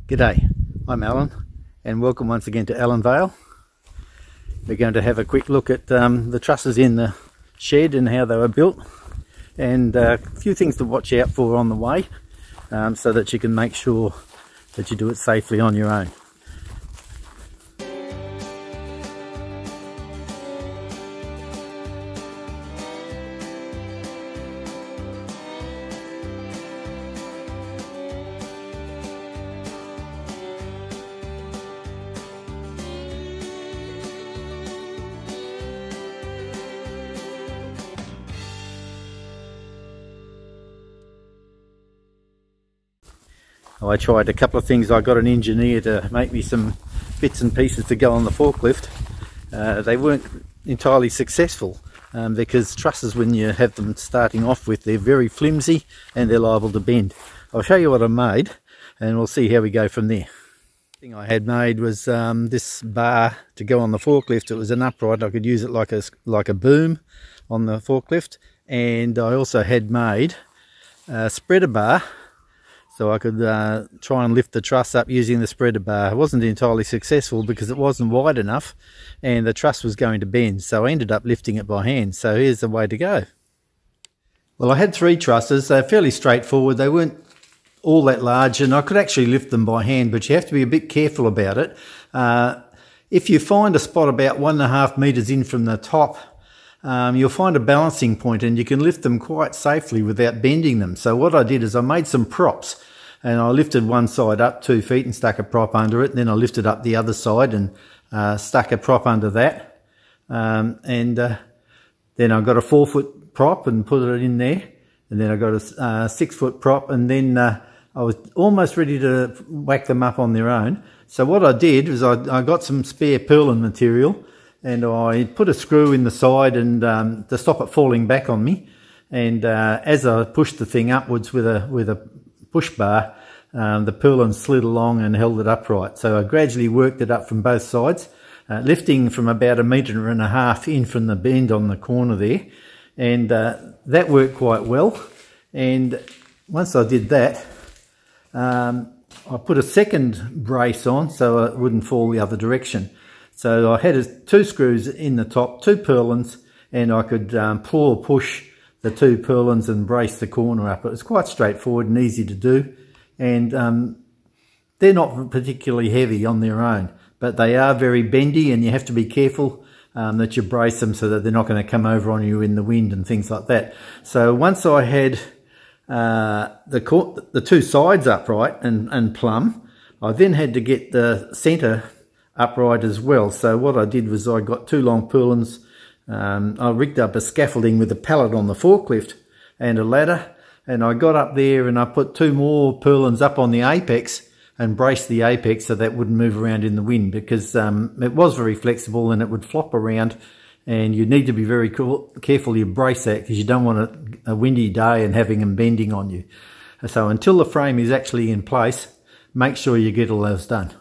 G'day, I'm Alan and welcome once again to Alanvale. We're going to have a quick look at the trusses in the shed and how they were built, and a few things to watch out for on the way so that you can make sure that you do it safely on your own. I tried a couple of things. I got an engineer to make me some bits and pieces to go on the forklift. They weren't entirely successful because trusses, when you have them starting off with, they're very flimsy and they're liable to bend. I'll show you what I made and we'll see how we go from there. The thing I had made was this bar to go on the forklift. It was an upright. I could use it like a boom on the forklift, and I also had made a spreader bar so I could try and lift the truss up using the spreader bar. It wasn't entirely successful because it wasn't wide enough and the truss was going to bend, so I ended up lifting it by hand. So here's the way to go. Well, I had 3 trusses. They're fairly straightforward. They weren't all that large and I could actually lift them by hand, but you have to be a bit careful about it. If you find a spot about 1.5 metres in from the top, you'll find a balancing point and you can lift them quite safely without bending them. So what I did is I made some props and I lifted one side up 2 feet and stuck a prop under it, and then I lifted up the other side and stuck a prop under that, and then I got a 4-foot prop and put it in there, and then I got a 6-foot prop, and then I was almost ready to whack them up on their own. So what I did was I got some spare purlin material and I put a screw in the side and to stop it falling back on me, and as I pushed the thing upwards with a push bar, the purlin slid along and held it upright. So I gradually worked it up from both sides, lifting from about 1.5 metres in from the bend on the corner there, and that worked quite well. And once I did that, I put a second brace on so it wouldn't fall the other direction. So I had 2 screws in the top, 2 purlins, and I could pull or push the 2 purlins and brace the corner up. It was quite straightforward and easy to do, and they're not particularly heavy on their own, but they are very bendy and you have to be careful that you brace them so that they're not going to come over on you in the wind and things like that. So once I had the 2 sides upright and plumb, I then had to get the centre upright as well. So what I did was I got 2 long purlins. I rigged up a scaffolding with a pallet on the forklift and a ladder, and I got up there and I put 2 more purlins up on the apex and braced the apex so that wouldn't move around in the wind, because it was very flexible and it would flop around, and you need to be very careful you brace that because you don't want a windy day and having them bending on you. So until the frame is actually in place, make sure you get all those done.